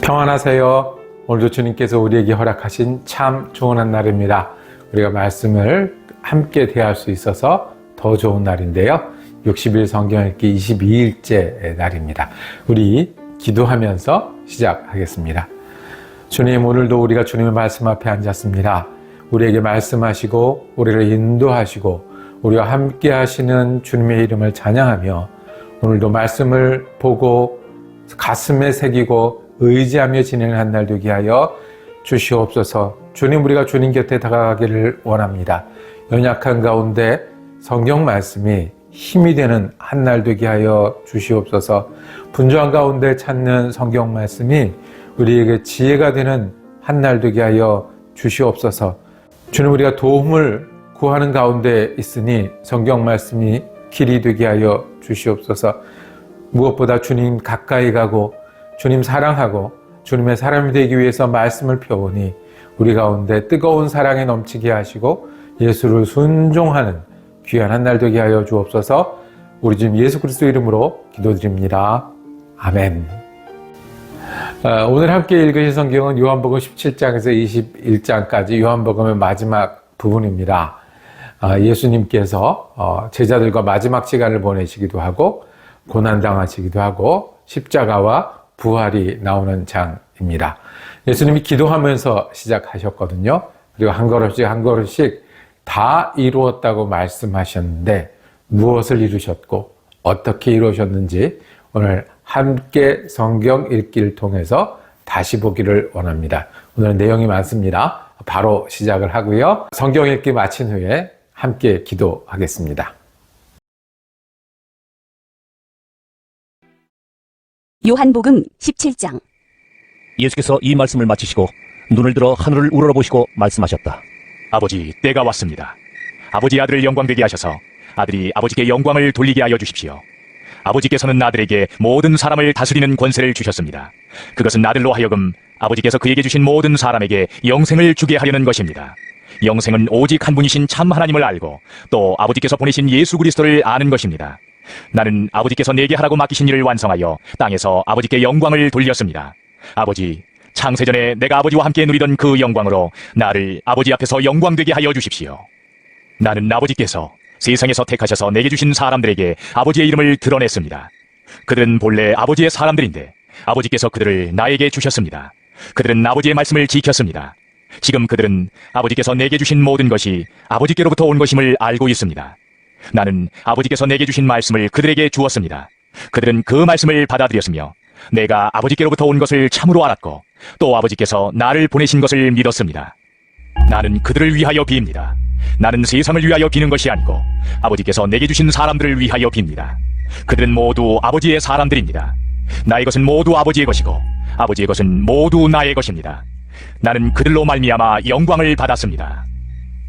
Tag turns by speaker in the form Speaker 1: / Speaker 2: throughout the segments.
Speaker 1: 평안하세요. 오늘도 주님께서 우리에게 허락하신 참 좋은 한 날입니다. 우리가 말씀을 함께 대할 수 있어서 더 좋은 날인데요. 60일 성경 읽기 22일째 날입니다. 우리 기도하면서 시작하겠습니다. 주님, 오늘도 우리가 주님의 말씀 앞에 앉았습니다. 우리에게 말씀하시고 우리를 인도하시고 우리와 함께 하시는 주님의 이름을 찬양하며 오늘도 말씀을 보고 가슴에 새기고 의지하며 지내는 한 날 되게 하여 주시옵소서. 주님, 우리가 주님 곁에 다가가기를 원합니다. 연약한 가운데 성경 말씀이 힘이 되는 한 날 되게 하여 주시옵소서. 분주한 가운데 찾는 성경 말씀이 우리에게 지혜가 되는 한 날 되게 하여 주시옵소서. 주님, 우리가 도움을 구하는 가운데 있으니 성경 말씀이 길이 되게 하여 주시옵소서. 무엇보다 주님 가까이 가고 주님 사랑하고 주님의 사람이 되기 위해서 말씀을 펴오니 우리 가운데 뜨거운 사랑에 넘치게 하시고 예수를 순종하는 귀한 한 날 되게 하여 주옵소서. 우리 주님 예수 그리스도 이름으로 기도드립니다. 아멘. 오늘 함께 읽으실 성경은 요한복음 17장에서 21장까지 요한복음의 마지막 부분입니다. 예수님께서 제자들과 마지막 시간을 보내시기도 하고 고난당하시기도 하고 십자가와 부활이 나오는 장입니다. 예수님이 기도하면서 시작하셨거든요. 그리고 한 걸음씩 한 걸음씩 다 이루었다고 말씀하셨는데 무엇을 이루셨고 어떻게 이루셨는지 오늘 함께 성경 읽기를 통해서 다시 보기를 원합니다. 오늘은 내용이 많습니다. 바로 시작을 하고요. 성경 읽기 마친 후에 함께 기도하겠습니다.
Speaker 2: 요한복음 17장.
Speaker 3: 예수께서 이 말씀을 마치시고 눈을 들어 하늘을 우러러보시고 말씀하셨다.
Speaker 4: 아버지, 때가 왔습니다. 아버지의 아들을 영광되게 하셔서 아들이 아버지께 영광을 돌리게 하여 주십시오. 아버지께서는 아들에게 모든 사람을 다스리는 권세를 주셨습니다. 그것은 아들로 하여금 아버지께서 그에게 주신 모든 사람에게 영생을 주게 하려는 것입니다. 영생은 오직 한 분이신 참 하나님을 알고 또 아버지께서 보내신 예수 그리스도를 아는 것입니다. 나는 아버지께서 내게 하라고 맡기신 일을 완성하여 땅에서 아버지께 영광을 돌렸습니다. 아버지, 창세전에 내가 아버지와 함께 누리던 그 영광으로 나를 아버지 앞에서 영광되게 하여 주십시오. 나는 아버지께서 세상에서 택하셔서 내게 주신 사람들에게 아버지의 이름을 드러냈습니다. 그들은 본래 아버지의 사람들인데 아버지께서 그들을 나에게 주셨습니다. 그들은 아버지의 말씀을 지켰습니다. 지금 그들은 아버지께서 내게 주신 모든 것이 아버지께로부터 온 것임을 알고 있습니다. 나는 아버지께서 내게 주신 말씀을 그들에게 주었습니다. 그들은 그 말씀을 받아들였으며 내가 아버지께로부터 온 것을 참으로 알았고 또 아버지께서 나를 보내신 것을 믿었습니다. 나는 그들을 위하여 빕니다. 나는 세상을 위하여 비는 것이 아니고 아버지께서 내게 주신 사람들을 위하여 빕니다. 그들은 모두 아버지의 사람들입니다. 나의 것은 모두 아버지의 것이고 아버지의 것은 모두 나의 것입니다. 나는 그들로 말미암아 영광을 받았습니다.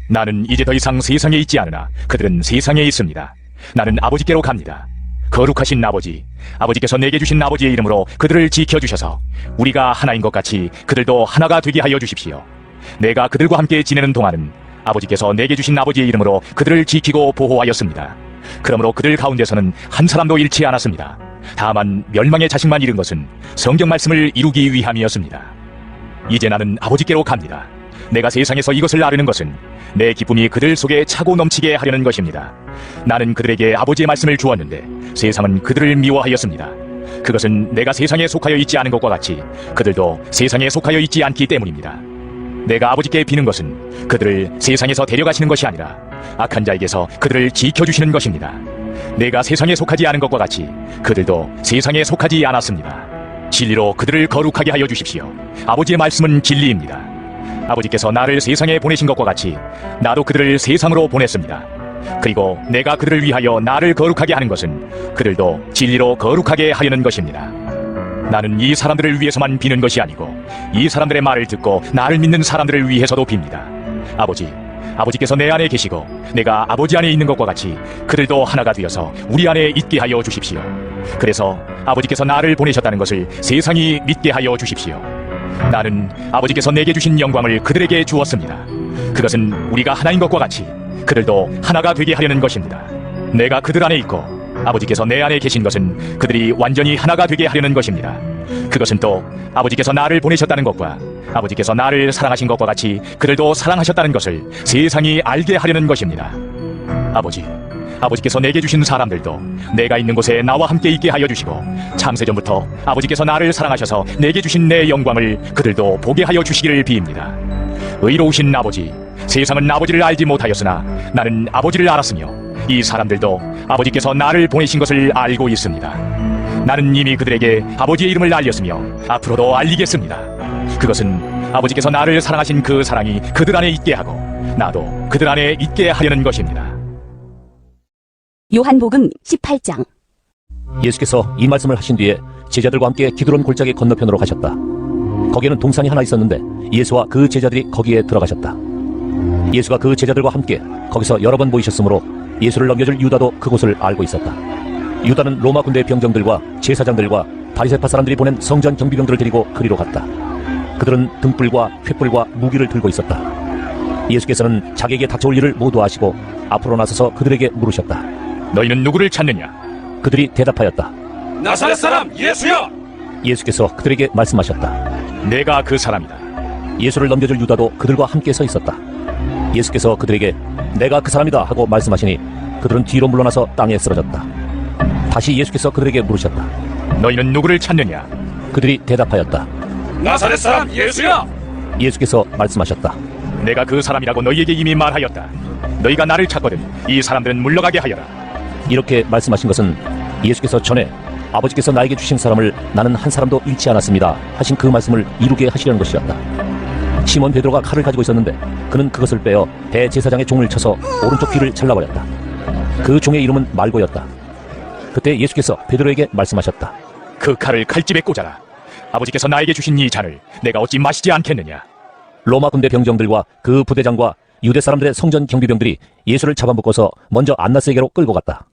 Speaker 4: 나는 이제 더 이상 세상에 있지 않으나 그들은 세상에 있습니다. 나는 아버지께로 갑니다. 거룩하신 아버지, 아버지께서 내게 주신 아버지의 이름으로 그들을 지켜주셔서 우리가 하나인 것 같이 그들도 하나가 되게 하여 주십시오. 내가 그들과 함께 지내는 동안은 아버지께서 내게 주신 아버지의 이름으로 그들을 지키고 보호하였습니다. 그러므로 그들 가운데서는 한 사람도 잃지 않았습니다. 다만 멸망의 자식만 잃은 것은 성경 말씀을 이루기 위함이었습니다. 이제 나는 아버지께로 갑니다. 내가 세상에서 이것을 아르는 것은 내 기쁨이 그들 속에 차고 넘치게 하려는 것입니다. 나는 그들에게 아버지의 말씀을 주었는데 세상은 그들을 미워하였습니다. 그것은 내가 세상에 속하여 있지 않은 것과 같이 그들도 세상에 속하여 있지 않기 때문입니다. 내가 아버지께 비는 것은 그들을 세상에서 데려가시는 것이 아니라 악한 자에게서 그들을 지켜주시는 것입니다. 내가 세상에 속하지 않은 것과 같이 그들도 세상에 속하지 않았습니다. 진리로 그들을 거룩하게 하여 주십시오. 아버지의 말씀은 진리입니다. 아버지께서 나를 세상에 보내신 것과 같이 나도 그들을 세상으로 보냈습니다. 그리고 내가 그들을 위하여 나를 거룩하게 하는 것은 그들도 진리로 거룩하게 하려는 것입니다. 나는 이 사람들을 위해서만 비는 것이 아니고 이 사람들의 말을 듣고 나를 믿는 사람들을 위해서도 빕니다. 아버지께서 내 안에 계시고 내가 아버지 안에 있는 것과 같이 그들도 하나가 되어서 우리 안에 있게 하여 주십시오. 그래서 아버지께서 나를 보내셨다는 것을 세상이 믿게 하여 주십시오. 나는 아버지께서 내게 주신 영광을 그들에게 주었습니다. 그것은 우리가 하나인 것과 같이 그들도 하나가 되게 하려는 것입니다. 내가 그들 안에 있고 아버지께서 내 안에 계신 것은 그들이 완전히 하나가 되게 하려는 것입니다. 그것은 또 아버지께서 나를 보내셨다는 것과 아버지께서 나를 사랑하신 것과 같이 그들도 사랑하셨다는 것을 세상이 알게 하려는 것입니다. 아버지께서 내게 주신 사람들도 내가 있는 곳에 나와 함께 있게 하여 주시고 창세전부터 아버지께서 나를 사랑하셔서 내게 주신 내 영광을 그들도 보게 하여 주시기를 비입니다. 의로우신 아버지, 세상은 아버지를 알지 못하였으나 나는 아버지를 알았으며 이 사람들도 아버지께서 나를 보내신 것을 알고 있습니다. 나는 이미 그들에게 아버지의 이름을 알렸으며 앞으로도 알리겠습니다. 그것은 아버지께서 나를 사랑하신 그 사랑이 그들 안에 있게 하고 나도 그들 안에 있게 하려는 것입니다.
Speaker 2: 요한복음 18장.
Speaker 3: 예수께서 이 말씀을 하신 뒤에 제자들과 함께 기드론 골짜기 건너편으로 가셨다. 거기에는 동산이 하나 있었는데 예수와 그 제자들이 거기에 들어가셨다. 예수가 그 제자들과 함께 거기서 여러 번 보이셨으므로 예수를 넘겨줄 유다도 그곳을 알고 있었다. 유다는 로마 군대 병정들과 제사장들과 바리새파 사람들이 보낸 성전 경비병들을 데리고 그리로 갔다. 그들은 등불과 횃불과 무기를 들고 있었다. 예수께서는 자기에게 닥쳐올 일을 모두 아시고 앞으로 나서서 그들에게 물으셨다.
Speaker 4: 너희는 누구를 찾느냐?
Speaker 3: 그들이 대답하였다.
Speaker 5: 나사렛 사람 예수여!
Speaker 3: 예수께서 그들에게 말씀하셨다.
Speaker 4: 내가 그 사람이다.
Speaker 3: 예수를 넘겨줄 유다도 그들과 함께 서 있었다. 예수께서 그들에게 내가 그 사람이다 하고 말씀하시니 그들은 뒤로 물러나서 땅에 쓰러졌다. 다시 예수께서 그들에게 물으셨다.
Speaker 4: 너희는 누구를 찾느냐?
Speaker 3: 그들이 대답하였다.
Speaker 5: 나사렛 사람 예수여!
Speaker 3: 예수께서 말씀하셨다.
Speaker 4: 내가 그 사람이라고 너희에게 이미 말하였다. 너희가 나를 찾거든 이 사람들은 물러가게 하여라.
Speaker 3: 이렇게 말씀하신 것은 예수께서 전에 아버지께서 나에게 주신 사람을 나는 한 사람도 잃지 않았습니다 하신 그 말씀을 이루게 하시려는 것이었다. 시몬 베드로가 칼을 가지고 있었는데 그는 그것을 빼어 대제사장의 종을 쳐서 오른쪽 귀를 잘라버렸다. 그 종의 이름은 말고였다. 그때 예수께서 베드로에게 말씀하셨다.
Speaker 4: 그 칼을 칼집에 꽂아라. 아버지께서 나에게 주신 이 잔을 내가 어찌 마시지 않겠느냐?
Speaker 3: 로마 군대 병정들과 그 부대장과 유대 사람들의 성전 경비병들이 예수를 잡아먹어서 먼저 안나스에게로 끌고 갔다.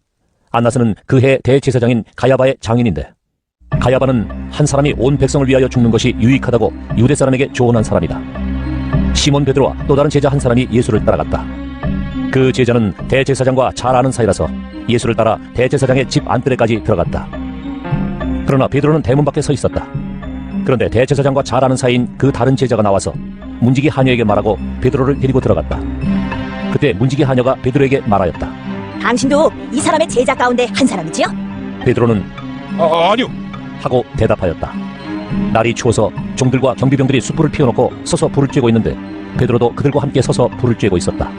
Speaker 3: 안나스는 그해 대제사장인 가야바의 장인인데 가야바는 한 사람이 온 백성을 위하여 죽는 것이 유익하다고 유대 사람에게 조언한 사람이다. 시몬 베드로와 또 다른 제자 한 사람이 예수를 따라갔다. 그 제자는 대제사장과 잘 아는 사이라서 예수를 따라 대제사장의 집 안뜰에까지 들어갔다. 그러나 베드로는 대문 밖에 서 있었다. 그런데 대제사장과 잘 아는 사이인 그 다른 제자가 나와서 문지기 하녀에게 말하고 베드로를 데리고 들어갔다. 그때 문지기 하녀가 베드로에게 말하였다.
Speaker 2: 당신도 이 사람의 제자 가운데 한 사람이지요?
Speaker 3: 베드로는
Speaker 5: 아니요.
Speaker 3: 하고 대답하였다. 날이 추워서 종들과 경비병들이 숯불을 피워놓고 서서 불을 쬐고 있는데 베드로도 그들과 함께 서서 불을 쬐고 있었다.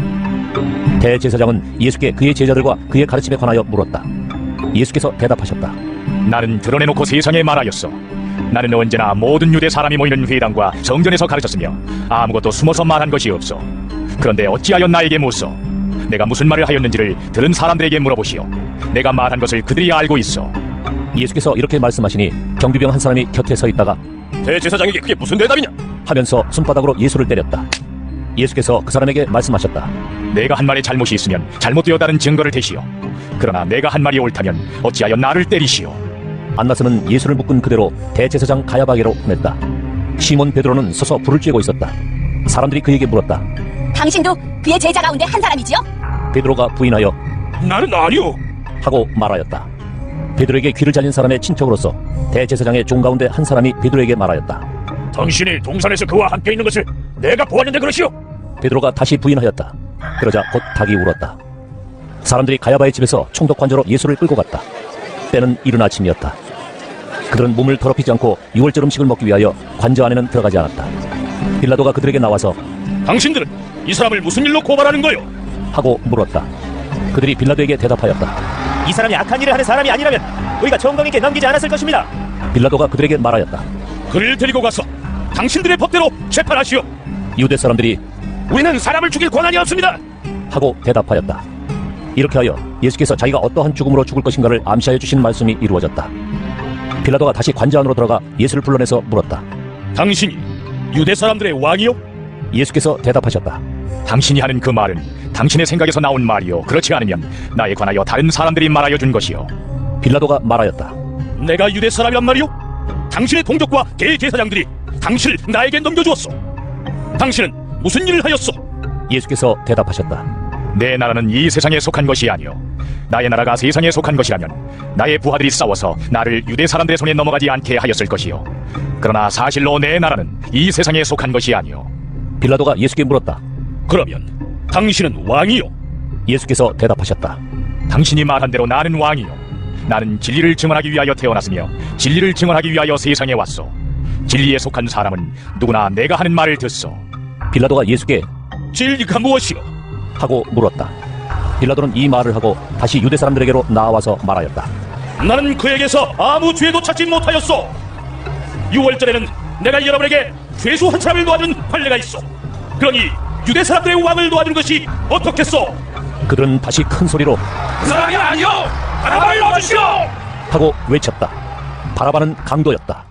Speaker 3: 대제사장은 예수께 그의 제자들과 그의 가르침에 관하여 물었다. 예수께서 대답하셨다.
Speaker 4: 나는 드러내놓고 세상에 말하였어. 나는 언제나 모든 유대 사람이 모이는 회당과 성전에서 가르쳤으며 아무것도 숨어서 말한 것이 없어. 그런데 어찌하여 나에게 묻소? 내가 무슨 말을 하였는지를 들은 사람들에게 물어보시오. 내가 말한 것을 그들이 알고 있어.
Speaker 3: 예수께서 이렇게 말씀하시니 경비병 한 사람이 곁에 서 있다가
Speaker 5: 대제사장에게 그게 무슨 대답이냐?
Speaker 3: 하면서 손바닥으로 예수를 때렸다. 예수께서 그 사람에게 말씀하셨다.
Speaker 4: 내가 한 말에 잘못이 있으면 잘못되었다는 증거를 대시오. 그러나 내가 한 말이 옳다면 어찌하여 나를 때리시오?
Speaker 3: 안나스는 예수를 묶은 그대로 대제사장 가야바에게로 보냈다. 시몬 베드로는 서서 불을 쬐고 있었다. 사람들이 그에게 물었다.
Speaker 2: 당신도 그의 제자 가운데 한 사람이지요?
Speaker 3: 베드로가 부인하여
Speaker 5: 나는 아니요.
Speaker 3: 하고 말하였다. 베드로에게 귀를 잘린 사람의 친척으로서 대제사장의 종 가운데 한 사람이 베드로에게 말하였다.
Speaker 5: 당신이 동산에서 그와 함께 있는 것을 내가 보았는데 그러시오.
Speaker 3: 베드로가 다시 부인하였다. 그러자 곧 닭이 울었다. 사람들이 가야바의 집에서 총독 관저로 예수를 끌고 갔다. 때는 이른 아침이었다. 그들은 몸을 더럽히지 않고 유월절 음식을 먹기 위하여 관저 안에는 들어가지 않았다. 빌라도가 그들에게 나와서
Speaker 5: 당신들은 이 사람을 무슨 일로 고발하는 거요?
Speaker 3: 하고 물었다. 그들이 빌라도에게 대답하였다.
Speaker 6: 이 사람이 악한 일을 하는 사람이 아니라면 우리가 정검에게 넘기지 않았을 것입니다.
Speaker 3: 빌라도가 그들에게 말하였다.
Speaker 5: 그를 데리고 가서 당신들의 법대로 재판하시오.
Speaker 3: 유대 사람들이
Speaker 5: 우리는 사람을 죽일 권한이 없습니다.
Speaker 3: 하고 대답하였다. 이렇게 하여 예수께서 자기가 어떠한 죽음으로 죽을 것인가를 암시하여 주신 말씀이 이루어졌다. 빌라도가 다시 관저 안으로 들어가 예수를 불러내서 물었다.
Speaker 5: 당신이 유대 사람들의 왕이요?
Speaker 3: 예수께서 대답하셨다.
Speaker 4: 당신이 하는 그 말은 당신의 생각에서 나온 말이요. 그렇지 않으면 나에 관하여 다른 사람들이 말하여 준 것이요.
Speaker 3: 빌라도가 말하였다.
Speaker 5: 내가 유대 사람이란 말이요? 당신의 동족과 대제사장들이 당신을 나에게 넘겨주었소. 당신은 무슨 일을 하였소?
Speaker 3: 예수께서 대답하셨다.
Speaker 4: 내 나라는 이 세상에 속한 것이 아니요 나의 나라가 세상에 속한 것이라면 나의 부하들이 싸워서 나를 유대 사람들의 손에 넘어가지 않게 하였을 것이요 그러나 사실로 내 나라는 이 세상에 속한 것이 아니요.
Speaker 3: 빌라도가 예수께 물었다.
Speaker 5: 그러면 당신은 왕이요?
Speaker 3: 예수께서 대답하셨다.
Speaker 4: 당신이 말한 대로 나는 왕이요 나는 진리를 증언하기 위하여 태어났으며 진리를 증언하기 위하여 세상에 왔소. 진리에 속한 사람은 누구나 내가 하는 말을 듣소.
Speaker 3: 빌라도가 예수께
Speaker 5: 진리가 무엇이요?
Speaker 3: 하고 물었다. 빌라도는 이 말을 하고 다시 유대 사람들에게로 나와서 말하였다.
Speaker 5: 나는 그에게서 아무 죄도 찾지 못하였소. 6월절에는 내가 여러분에게 죄수 한 사람을 놓아준 판례가 있어. 그러니 유대 사람들의 왕을 놓아준 것이 어떻겠소?
Speaker 3: 그들은 다시 큰 소리로
Speaker 5: 그 사람이 아니요! 바라바를 놓아주시오!
Speaker 3: 하고 외쳤다. 바라바는 강도였다.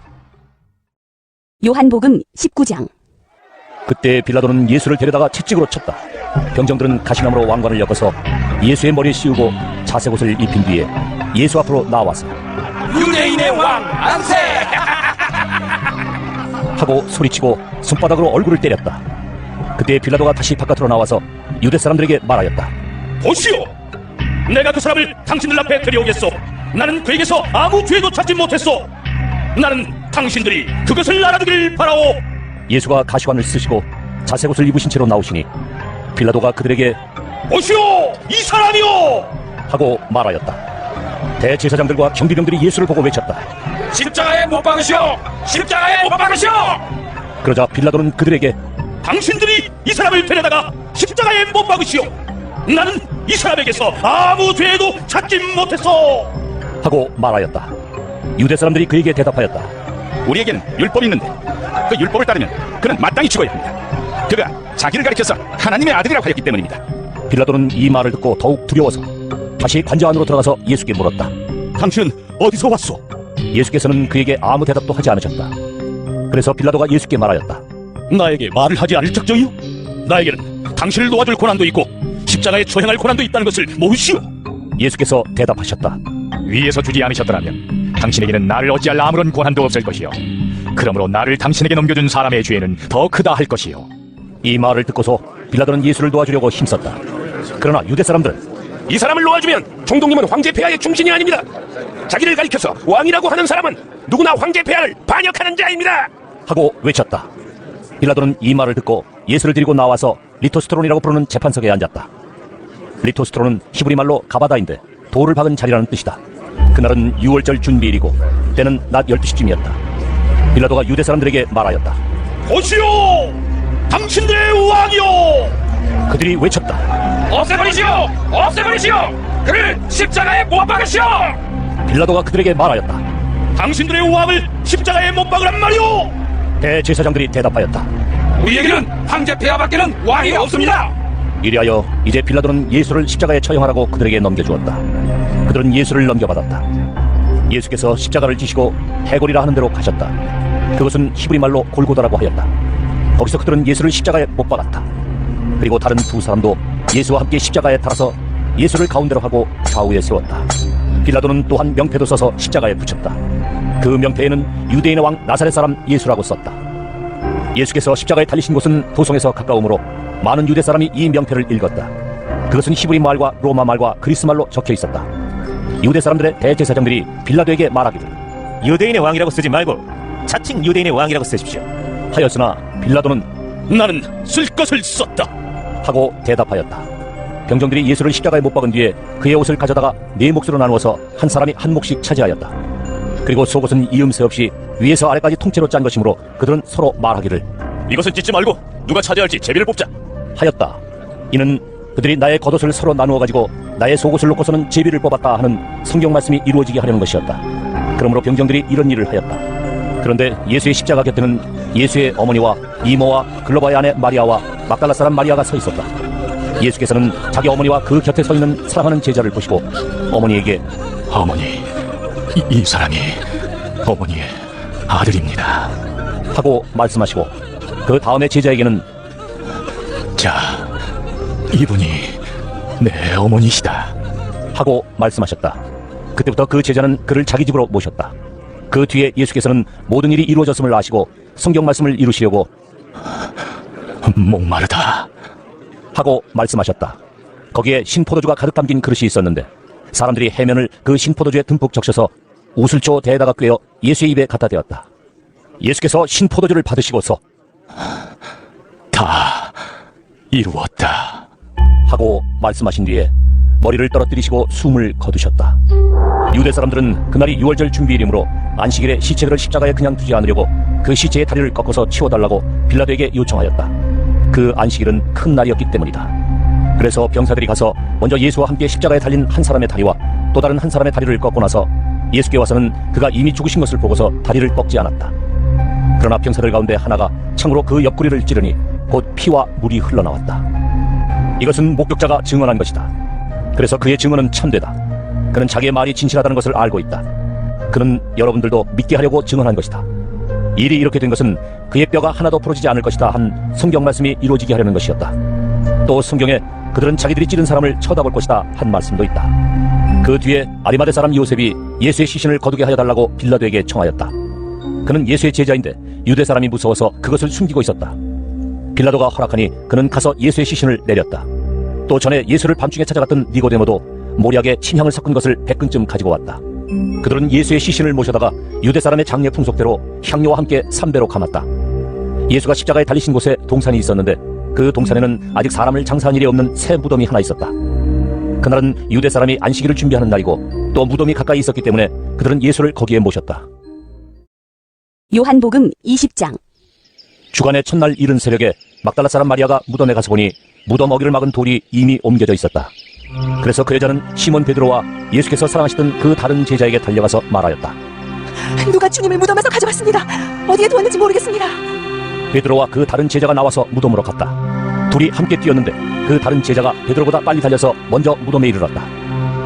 Speaker 2: 요한복음 19장.
Speaker 3: 그때 빌라도는 예수를 데려다가 채찍으로 쳤다. 병정들은 가시나무로 왕관을 엮어서 예수의 머리에 씌우고 자색 옷을 입힌 뒤에 예수 앞으로 나와서
Speaker 5: 유대인의 왕 안세!
Speaker 3: 하고 소리치고 손바닥으로 얼굴을 때렸다. 그때 빌라도가 다시 바깥으로 나와서 유대 사람들에게 말하였다.
Speaker 5: 보시오! 내가 그 사람을 당신들 앞에 데려오겠소. 나는 그에게서 아무 죄도 찾지 못했소. 나는 당신들이 그것을 알아두길 바라오.
Speaker 3: 예수가 가시관을 쓰시고 자색 옷을 입으신 채로 나오시니 빌라도가 그들에게
Speaker 5: 보시오! 이 사람이요!
Speaker 3: 하고 말하였다. 대제사장들과 경비병들이 예수를 보고 외쳤다.
Speaker 5: 십자가에 못 박으시오! 십자가에 못 박으시오!
Speaker 3: 그러자 빌라도는 그들에게
Speaker 5: 당신들이 이 사람을 데려다가 십자가에 못 박으시오. 나는 이 사람에게서 아무 죄도 찾지 못했어.
Speaker 3: 하고 말하였다. 유대 사람들이 그에게 대답하였다.
Speaker 7: 우리에게는 율법이 있는데 그 율법을 따르면 그는 마땅히 죽어야 합니다. 그가 자기를 가리켜서 하나님의 아들이라고 하였기 때문입니다.
Speaker 3: 빌라도는 이 말을 듣고 더욱 두려워서 다시 관저 안으로 들어가서 예수께 물었다.
Speaker 5: 당신은 어디서 왔소?
Speaker 3: 예수께서는 그에게 아무 대답도 하지 않으셨다. 그래서 빌라도가 예수께 말하였다.
Speaker 5: 나에게 말을 하지 않을 적정이요? 나에게는 당신을 놓아줄 고난도 있고 십자가에 처형할 고난도 있다는 것을 모르시오?
Speaker 3: 예수께서 대답하셨다.
Speaker 4: 위에서 주지 않으셨더라면 당신에게는 나를 어찌할 아무런 권한도 없을 것이요 그러므로 나를 당신에게 넘겨준 사람의 죄는 더 크다 할 것이요.
Speaker 3: 이 말을 듣고서 빌라도는 예수를 도와주려고 힘썼다. 그러나 유대 사람들은
Speaker 7: 이 사람을 놓아주면 총독님은 황제 폐하의 중신이 아닙니다. 자기를 가리켜서 왕이라고 하는 사람은 누구나 황제 폐하를 반역하는 자입니다.
Speaker 3: 하고 외쳤다. 빌라도는 이 말을 듣고 예수를 데리고 나와서 리토스트론이라고 부르는 재판석에 앉았다. 리토스트론은 히브리 말로 가바다인데 돌을 박은 자리라는 뜻이다. 그날은 6월절 준비일이고 때는 낮 12시쯤이었다. 빌라도가 유대 사람들에게 말하였다.
Speaker 5: 보시오! 당신들의 왕이요!
Speaker 3: 그들이 외쳤다.
Speaker 7: 없애버리시오! 없애버리시오! 그를 십자가에 못 박으시오!
Speaker 3: 빌라도가 그들에게 말하였다.
Speaker 5: 당신들의 왕을 십자가에 못 박으란 말이오!
Speaker 3: 대제사장들이 대답하였다.
Speaker 7: 우리에게는 황제 폐하밖에는 왕이 없습니다.
Speaker 3: 이리하여 이제 빌라도는 예수를 십자가에 처형하라고 그들에게 넘겨주었다. 그들은 예수를 넘겨받았다. 예수께서 십자가를 지시고 해골이라 하는 데로 가셨다. 그것은 히브리 말로 골고다라고 하였다. 거기서 그들은 예수를 십자가에 못 박았다. 그리고 다른 두 사람도 예수와 함께 십자가에 달아서 예수를 가운데로 하고 좌우에 세웠다. 빌라도는 또한 명패도 써서 십자가에 붙였다. 그 명패에는 유대인의 왕 나사렛 사람 예수라고 썼다. 예수께서 십자가에 달리신 곳은 도성에서 가까우므로 많은 유대 사람이 이 명패를 읽었다. 그것은 히브리 말과 로마 말과 그리스 말로 적혀 있었다. 유대 사람들의 대제사장들이 빌라도에게 말하기를
Speaker 6: 유대인의 왕이라고 쓰지 말고 자칭 유대인의 왕이라고 쓰십시오.
Speaker 3: 하였으나 빌라도는
Speaker 5: 나는 쓸 것을 썼다.
Speaker 3: 하고 대답하였다. 병정들이 예수를 십자가에 못 박은 뒤에 그의 옷을 가져다가 네 몫으로 나누어서 한 사람이 한 몫씩 차지하였다. 그리고 속옷은 이음새 없이 위에서 아래까지 통째로 짠 것이므로 그들은 서로 말하기를
Speaker 5: 이것은 찢지 말고 누가 차지할지 제비를 뽑자.
Speaker 3: 하였다. 이는 그들이 나의 겉옷을 서로 나누어 가지고 나의 속옷을 놓고서는 제비를 뽑았다 하는 성경 말씀이 이루어지게 하려는 것이었다. 그러므로 병정들이 이런 일을 하였다. 그런데 예수의 십자가 곁에는 예수의 어머니와 이모와 글로바의 아내 마리아와 막달라 사람 마리아가 서 있었다. 예수께서는 자기 어머니와 그 곁에 서 있는 사랑하는 제자를 보시고 어머니에게
Speaker 4: 어머니, 이 사람이 어머니의 아들입니다.
Speaker 3: 하고 말씀하시고 그 다음에 제자에게는
Speaker 4: 자, 이분이 내 어머니시다
Speaker 3: 하고 말씀하셨다. 그때부터 그 제자는 그를 자기 집으로 모셨다. 그 뒤에 예수께서는 모든 일이 이루어졌음을 아시고 성경 말씀을 이루시려고
Speaker 4: 목마르다
Speaker 3: 하고 말씀하셨다. 거기에 신포도주가 가득 담긴 그릇이 있었는데 사람들이 해면을 그 신포도주에 듬뿍 적셔서 우슬초 대에다가 꿰어 예수의 입에 갖다 대었다. 예수께서 신포도주를 받으시고서
Speaker 4: 다 이루었다
Speaker 3: 하고 말씀하신 뒤에 머리를 떨어뜨리시고 숨을 거두셨다. 유대 사람들은 그날이 유월절 준비일이므로 안식일에 시체들을 십자가에 그냥 두지 않으려고 그 시체의 다리를 꺾어서 치워달라고 빌라도에게 요청하였다. 그 안식일은 큰 날이었기 때문이다. 그래서 병사들이 가서 먼저 예수와 함께 십자가에 달린 한 사람의 다리와 또 다른 한 사람의 다리를 꺾고 나서 예수께 와서는 그가 이미 죽으신 것을 보고서 다리를 꺾지 않았다. 그러나 병사들 가운데 하나가 창으로 그 옆구리를 찌르니 곧 피와 물이 흘러나왔다. 이것은 목격자가 증언한 것이다. 그래서 그의 증언은 참되다. 그는 자기의 말이 진실하다는 것을 알고 있다. 그는 여러분들도 믿게 하려고 증언한 것이다. 일이 이렇게 된 것은 그의 뼈가 하나도 부러지지 않을 것이다 한 성경 말씀이 이루어지게 하려는 것이었다. 또 성경에 그들은 자기들이 찌른 사람을 쳐다볼 것이다 한 말씀도 있다. 그 뒤에 아리마대 사람 요셉이 예수의 시신을 거두게 하여 달라고 빌라도에게 청하였다. 그는 예수의 제자인데 유대 사람이 무서워서 그것을 숨기고 있었다. 빌라도가 허락하니 그는 가서 예수의 시신을 내렸다. 또 전에 예수를 밤중에 찾아갔던 니고데모도 모략에 침향을 섞은 것을 100근쯤 가지고 왔다. 그들은 예수의 시신을 모셔다가 유대 사람의 장례 풍속대로 향료와 함께 삼배로 감았다. 예수가 십자가에 달리신 곳에 동산이 있었는데 그 동산에는 아직 사람을 장사한 일이 없는 새 무덤이 하나 있었다. 그날은 유대 사람이 안식일을 준비하는 날이고 또 무덤이 가까이 있었기 때문에 그들은 예수를 거기에 모셨다.
Speaker 2: 요한복음 20장.
Speaker 3: 주간의 첫날 이른 새벽에 막달라 사람 마리아가 무덤에 가서 보니 무덤 어귀를 막은 돌이 이미 옮겨져 있었다. 그래서 그 여자는 시몬 베드로와 예수께서 사랑하시던 그 다른 제자에게 달려가서 말하였다.
Speaker 2: 누가 주님을 무덤에서 가져갔습니다. 어디에 두었는지 모르겠습니다.
Speaker 3: 베드로와 그 다른 제자가 나와서 무덤으로 갔다. 둘이 함께 뛰었는데 그 다른 제자가 베드로보다 빨리 달려서 먼저 무덤에 이르렀다.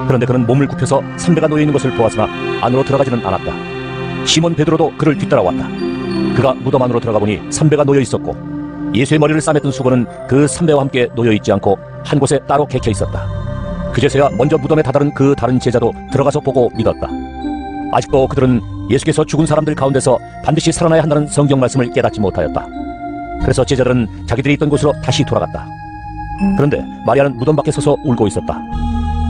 Speaker 3: 그런데 그는 몸을 굽혀서 삼배가 놓여있는 것을 보았으나 안으로 들어가지는 않았다. 시몬 베드로도 그를 뒤따라왔다. 그가 무덤 안으로 들어가 보니 삼배가 놓여 있었고 예수의 머리를 싸맸던 수건은 그 삼배와 함께 놓여 있지 않고 한 곳에 따로 개켜 있었다. 그제서야 먼저 무덤에 다다른 그 다른 제자도 들어가서 보고 믿었다. 아직도 그들은 예수께서 죽은 사람들 가운데서 반드시 살아나야 한다는 성경 말씀을 깨닫지 못하였다. 그래서 제자들은 자기들이 있던 곳으로 다시 돌아갔다. 그런데 마리아는 무덤 밖에 서서 울고 있었다.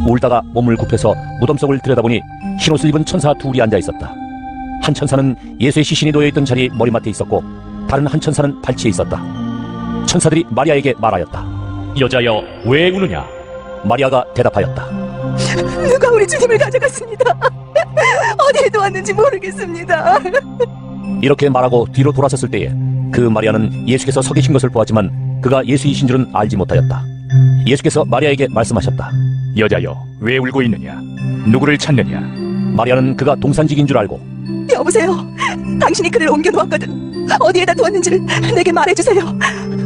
Speaker 3: 울다가 몸을 굽혀서 무덤 속을 들여다보니 흰옷을 입은 천사 둘이 앉아 있었다. 한 천사는 예수의 시신이 놓여있던 자리 머리맡에 있었고 다른 한 천사는 발치에 있었다. 천사들이 마리아에게 말하였다.
Speaker 5: 여자여, 왜 우느냐?
Speaker 3: 마리아가 대답하였다.
Speaker 2: 누가 우리 주님을 가져갔습니다. 어디에 두었는지 모르겠습니다.
Speaker 3: 이렇게 말하고 뒤로 돌아섰을 때에 그 마리아는 예수께서 서 계신 것을 보았지만 그가 예수이신 줄은 알지 못하였다. 예수께서 마리아에게 말씀하셨다.
Speaker 4: 여자여 왜 울고 있느냐 누구를 찾느냐
Speaker 3: 마리아는 그가 동산직인 줄 알고
Speaker 2: 여보세요. 당신이 그를 옮겨 놓았거든. 어디에다 두었는지를 내게 말해주세요.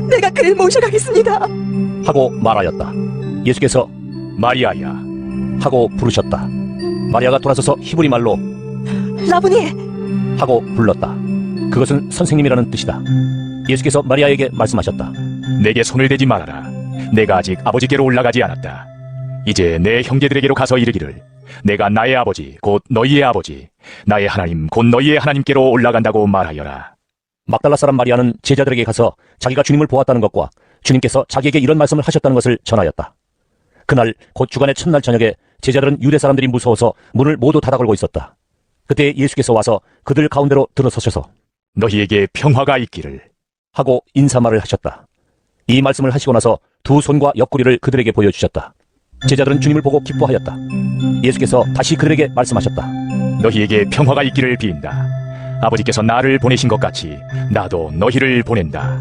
Speaker 2: 내가 그를 모셔가겠습니다.
Speaker 3: 하고 말하였다. 예수께서
Speaker 4: 마리아야
Speaker 3: 하고 부르셨다. 마리아가 돌아서서 히브리 말로
Speaker 2: 라보니.
Speaker 3: 하고 불렀다. 그것은 선생님이라는 뜻이다. 예수께서 마리아에게 말씀하셨다.
Speaker 4: 내게 손을 대지 말아라 내가 아직 아버지께로 올라가지 않았다 이제 내 형제들에게로 가서 이르기를 내가 나의 아버지 곧 너희의 아버지 나의 하나님 곧 너희의 하나님께로 올라간다고 말하여라.
Speaker 3: 막달라 사람 마리아는 제자들에게 가서 자기가 주님을 보았다는 것과 주님께서 자기에게 이런 말씀을 하셨다는 것을 전하였다. 그날 곧 주간의 첫날 저녁에 제자들은 유대 사람들이 무서워서 문을 모두 닫아 걸고 있었다. 그때 예수께서 와서 그들 가운데로 들어서셔서
Speaker 4: 너희에게 평화가 있기를
Speaker 3: 하고 인사말을 하셨다. 이 말씀을 하시고 나서 두 손과 옆구리를 그들에게 보여주셨다. 제자들은 주님을 보고 기뻐하였다. 예수께서 다시 그들에게 말씀하셨다.
Speaker 4: 너희에게 평화가 있기를 비인다 아버지께서 나를 보내신 것 같이 나도 너희를 보낸다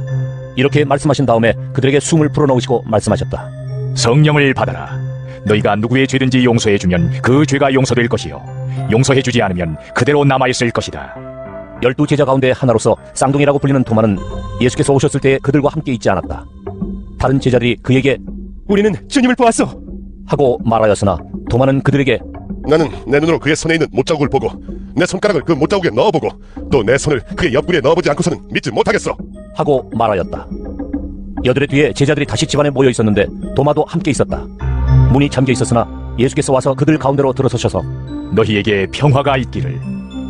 Speaker 3: 이렇게 말씀하신 다음에 그들에게 숨을 불어넣으시고 말씀하셨다.
Speaker 4: 성령을 받아라 너희가 누구의 죄든지 용서해주면 그 죄가 용서될 것이요 용서해주지 않으면 그대로 남아있을 것이다.
Speaker 3: 12 제자 가운데 하나로서 쌍둥이라고 불리는 도마는 예수께서 오셨을 때 그들과 함께 있지 않았다. 다른 제자들이 그에게
Speaker 6: 우리는 주님을 보았소.
Speaker 3: 하고 말하였으나 도마는 그들에게
Speaker 8: 나는 내 눈으로 그의 손에 있는 못자국을 보고 내 손가락을 그 못자국에 넣어보고 또 내 손을 그의 옆구리에 넣어보지 않고서는 믿지 못하겠어
Speaker 3: 하고 말하였다. 여들의 뒤에 제자들이 다시 집안에 모여 있었는데 도마도 함께 있었다. 문이 잠겨 있었으나 예수께서 와서 그들 가운데로 들어서셔서
Speaker 4: 너희에게 평화가 있기를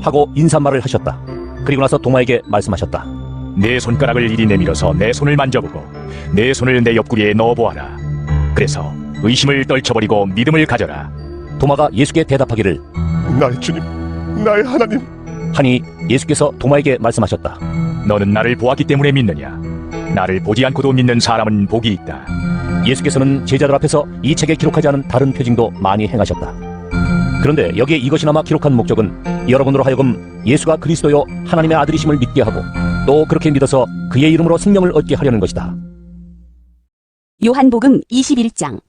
Speaker 3: 하고 인사말을 하셨다. 그리고 나서 도마에게 말씀하셨다.
Speaker 4: 내 손가락을 이리 내밀어서 내 손을 만져보고 내 손을 내 옆구리에 넣어보아라. 그래서 의심을 떨쳐버리고 믿음을 가져라.
Speaker 3: 도마가 예수께 대답하기를
Speaker 8: 나의 주님, 나의 하나님.
Speaker 3: 하니 예수께서 도마에게 말씀하셨다.
Speaker 4: 너는 나를 보았기 때문에 믿느냐? 나를 보지 않고도 믿는 사람은 복이 있다.
Speaker 3: 예수께서는 제자들 앞에서 이 책에 기록하지 않은 다른 표징도 많이 행하셨다. 그런데 여기에 이것이나마 기록한 목적은 여러분으로 하여금 예수가 그리스도요 하나님의 아들이심을 믿게 하고 또 그렇게 믿어서 그의 이름으로 생명을 얻게 하려는 것이다.
Speaker 9: 요한복음 21장.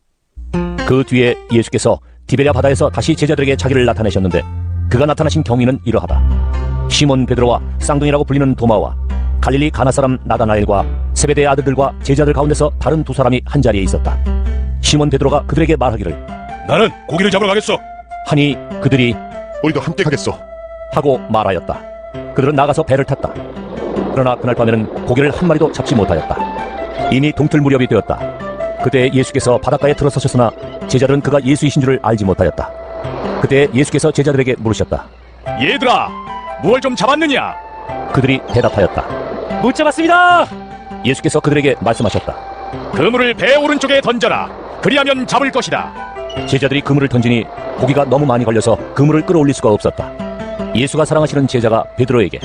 Speaker 3: 그 뒤에 예수께서 디베랴 바다에서 다시 제자들에게 자기를 나타내셨는데 그가 나타나신 경위는 이러하다. 시몬 베드로와 쌍둥이라고 불리는 도마와 갈릴리 가나 사람 나다나엘과 세베대의 아들들과 제자들 가운데서 다른 두 사람이 한 자리에 있었다. 시몬 베드로가 그들에게 말하기를
Speaker 5: 나는 고기를 잡으러 가겠소.
Speaker 3: 하니 그들이
Speaker 8: 우리도 함께 가겠소.
Speaker 3: 하고 말하였다. 그들은 나가서 배를 탔다. 그러나 그날 밤에는 고기를 한 마리도 잡지 못하였다. 이미 동틀 무렵이 되었다. 그때 예수께서 바닷가에 들어서셨으나 제자들은 그가 예수이신 줄을 알지 못하였다. 그때 예수께서 제자들에게 물으셨다.
Speaker 4: 얘들아, 무얼 좀 잡았느냐?
Speaker 3: 그들이 대답하였다.
Speaker 6: 못 잡았습니다.
Speaker 3: 예수께서 그들에게 말씀하셨다.
Speaker 4: 그물을 배 오른쪽에 던져라. 그리하면 잡을 것이다.
Speaker 3: 제자들이 그물을 던지니 고기가 너무 많이 걸려서 그물을 끌어올릴 수가 없었다. 예수가 사랑하시는 제자가 베드로에게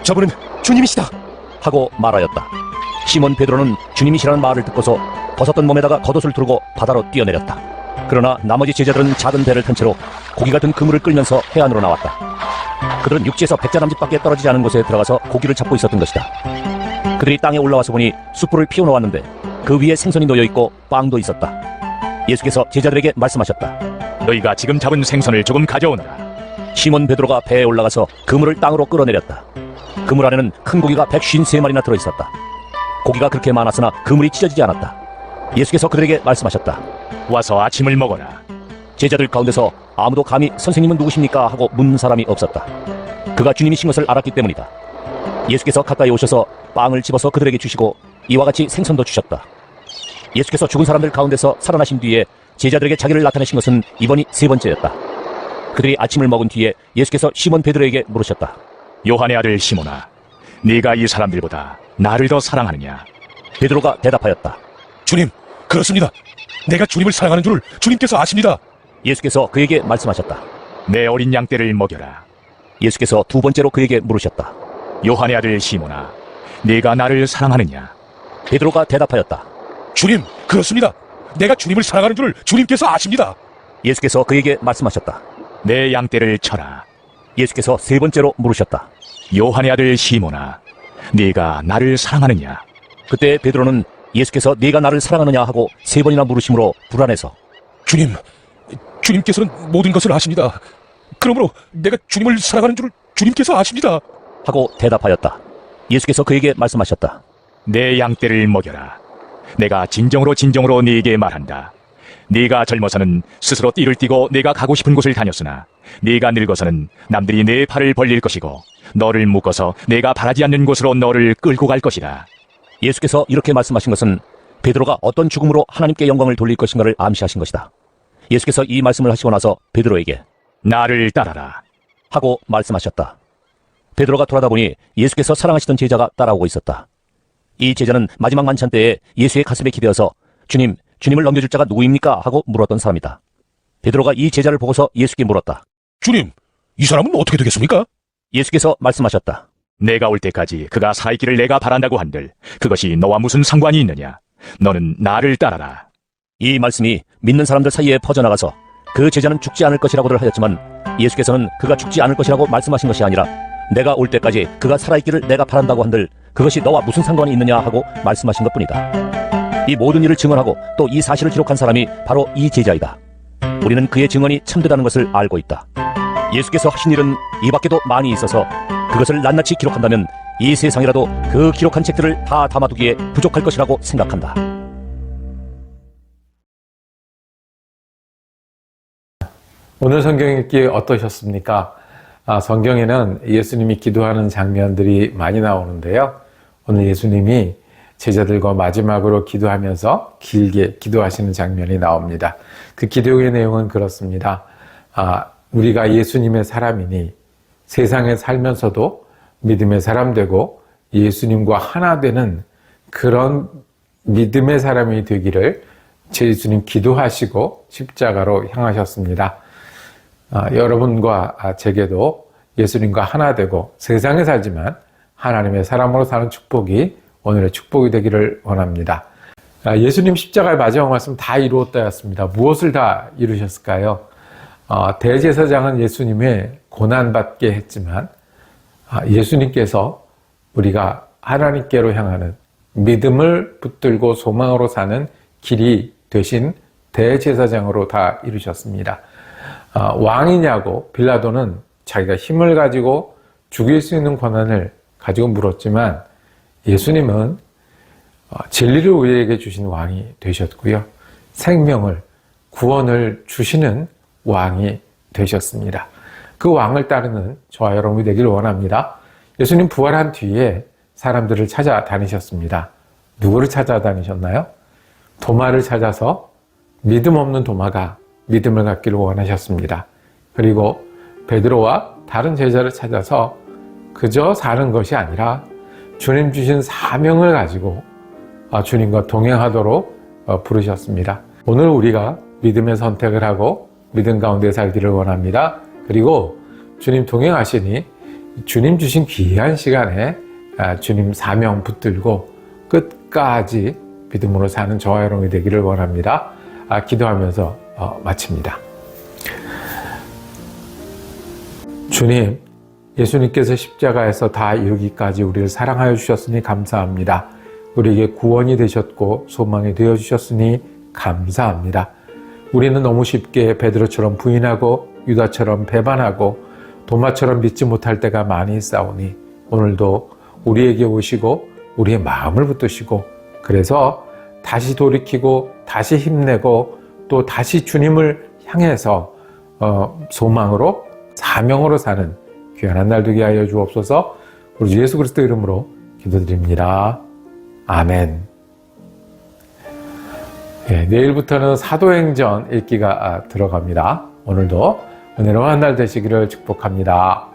Speaker 7: 저분은 주님이시다.
Speaker 3: 하고 말하였다. 시몬 베드로는 주님이시라는 말을 듣고서 벗었던 몸에다가 겉옷을 두르고 바다로 뛰어내렸다. 그러나 나머지 제자들은 작은 배를 탄 채로 고기 같은 그물을 끌면서 해안으로 나왔다. 그들은 육지에서 100자남짓밖에 떨어지지 않은 곳에 들어가서 고기를 잡고 있었던 것이다. 그들이 땅에 올라와서 보니 숯불을 피워놓았는데 그 위에 생선이 놓여있고 빵도 있었다. 예수께서 제자들에게 말씀하셨다.
Speaker 4: 너희가 지금 잡은 생선을 조금 가져오너라.
Speaker 3: 시몬 베드로가 배에 올라가서 그물을 땅으로 끌어내렸다. 그물 안에는 큰 고기가 153마리나 들어있었다. 고기가 그렇게 많았으나 그물이 찢어지지 않았다. 예수께서 그들에게 말씀하셨다.
Speaker 4: 와서 아침을 먹어라.
Speaker 3: 제자들 가운데서 아무도 감히 선생님은 누구십니까? 하고 묻는 사람이 없었다. 그가 주님이신 것을 알았기 때문이다. 예수께서 가까이 오셔서 빵을 집어서 그들에게 주시고 이와 같이 생선도 주셨다. 예수께서 죽은 사람들 가운데서 살아나신 뒤에 제자들에게 자기를 나타내신 것은 이번이 세 번째였다. 그들이 아침을 먹은 뒤에 예수께서 시몬 베드로에게 물으셨다.
Speaker 4: 요한의 아들 시몬아, 네가 이 사람들보다 나를 더 사랑하느냐?
Speaker 3: 베드로가 대답하였다.
Speaker 5: 주님, 그렇습니다. 내가 주님을 사랑하는 줄을 주님께서 아십니다.
Speaker 3: 예수께서 그에게 말씀하셨다.
Speaker 4: 내 어린 양떼를 먹여라.
Speaker 3: 예수께서 두 번째로 그에게 물으셨다.
Speaker 4: 요한의 아들 시몬아, 네가 나를 사랑하느냐?
Speaker 3: 베드로가 대답하였다.
Speaker 5: 주님, 그렇습니다. 내가 주님을 사랑하는 줄을 주님께서 아십니다.
Speaker 3: 예수께서 그에게 말씀하셨다.
Speaker 4: 내 양떼를 쳐라.
Speaker 3: 예수께서 세 번째로 물으셨다.
Speaker 4: 요한의 아들 시몬아, 네가 나를 사랑하느냐?
Speaker 3: 그때 베드로는 예수께서 네가 나를 사랑하느냐 하고 세 번이나 물으심으로 불안해서
Speaker 5: 주님, 주님께서는 모든 것을 아십니다. 그러므로 내가 주님을 사랑하는 줄을 주님께서 아십니다.
Speaker 3: 하고 대답하였다. 예수께서 그에게 말씀하셨다.
Speaker 4: 내 양떼를 먹여라. 내가 진정으로 네게 말한다. 네가 젊어서는 스스로 띠를 띠고 내가 가고 싶은 곳을 다녔으나 네가 늙어서는 남들이 내 팔을 벌릴 것이고 너를 묶어서 내가 바라지 않는 곳으로 너를 끌고 갈 것이다.
Speaker 3: 예수께서 이렇게 말씀하신 것은 베드로가 어떤 죽음으로 하나님께 영광을 돌릴 것인가를 암시하신 것이다. 예수께서 이 말씀을 하시고 나서 베드로에게
Speaker 4: 나를 따라라
Speaker 3: 하고 말씀하셨다. 베드로가 돌아다보니 예수께서 사랑하시던 제자가 따라오고 있었다. 이 제자는 마지막 만찬 때에 예수의 가슴에 기대어서 주님을 넘겨줄 자가 누구입니까? 하고 물었던 사람이다. 베드로가 이 제자를 보고서 예수께 물었다.
Speaker 5: 주님, 이 사람은 어떻게 되겠습니까?
Speaker 3: 예수께서 말씀하셨다.
Speaker 4: 내가 올 때까지 그가 살기를 내가 바란다고 한들 그것이 너와 무슨 상관이 있느냐? 너는 나를 따라라.
Speaker 3: 이 말씀이 믿는 사람들 사이에 퍼져나가서 그 제자는 죽지 않을 것이라고들 하였지만 예수께서는 그가 죽지 않을 것이라고 말씀하신 것이 아니라 내가 올 때까지 그가 살아있기를 내가 바란다고 한들 그것이 너와 무슨 상관이 있느냐 하고 말씀하신 것뿐이다. 이 모든 일을 증언하고 또 이 사실을 기록한 사람이 바로 이 제자이다. 우리는 그의 증언이 참되다는 것을 알고 있다. 예수께서 하신 일은 이 밖에도 많이 있어서 그것을 낱낱이 기록한다면 이 세상이라도 그 기록한 책들을 다 담아두기에 부족할 것이라고 생각한다.
Speaker 1: 오늘 성경 읽기 어떠셨습니까? 성경에는 예수님이 기도하는 장면들이 많이 나오는데요. 오늘 예수님이 제자들과 마지막으로 기도하면서 길게 기도하시는 장면이 나옵니다. 그 기도의 내용은 그렇습니다. 우리가 예수님의 사람이니 세상에 살면서도 믿음의 사람 되고 예수님과 하나 되는 그런 믿음의 사람이 되기를 제 예수님 기도하시고 십자가로 향하셨습니다. 여러분과 제게도 예수님과 하나 되고 세상에 살지만 하나님의 사람으로 사는 축복이 오늘의 축복이 되기를 원합니다. 예수님 십자가의 마지막 말씀 다 이루었다였습니다. 무엇을 다 이루셨을까요? 대제사장은 예수님의 고난받게 했지만 예수님께서 우리가 하나님께로 향하는 믿음을 붙들고 소망으로 사는 길이 되신 대제사장으로 다 이루셨습니다. 왕이냐고 빌라도는 자기가 힘을 가지고 죽일 수 있는 권한을 가지고 물었지만 예수님은 진리를 우리에게 주신 왕이 되셨고요. 생명을, 구원을 주시는 왕이 되셨습니다. 그 왕을 따르는 저와 여러분이 되기를 원합니다. 예수님 부활한 뒤에 사람들을 찾아다니셨습니다. 누구를 찾아다니셨나요? 도마를 찾아서 믿음 없는 도마가 믿음을 갖기를 원하셨습니다. 그리고 베드로와 다른 제자를 찾아서 그저 사는 것이 아니라 주님 주신 사명을 가지고 주님과 동행하도록 부르셨습니다. 오늘 우리가 믿음의 선택을 하고 믿음 가운데 살기를 원합니다. 그리고 주님 동행하시니 주님 주신 귀한 시간에 주님 사명 붙들고 끝까지 믿음으로 사는 저와 여러분이 되기를 원합니다. 기도하면서 마칩니다. 주님, 예수님께서 십자가에서 다 이루기까지 우리를 사랑하여 주셨으니 감사합니다. 우리에게 구원이 되셨고 소망이 되어 주셨으니 감사합니다. 우리는 너무 쉽게 베드로처럼 부인하고 유다처럼 배반하고 도마처럼 믿지 못할 때가 많이 있사오니 오늘도 우리에게 오시고 우리의 마음을 붙드시고 그래서 다시 돌이키고 다시 힘내고 또 다시 주님을 향해서 소망으로 사명으로 사는 귀한 한 날 되게 하여 주옵소서. 우리 주 예수 그리스도 이름으로 기도드립니다. 아멘. 내일부터는 사도행전 읽기가 들어갑니다. 오늘도 은혜로운 한 날 되시기를 축복합니다.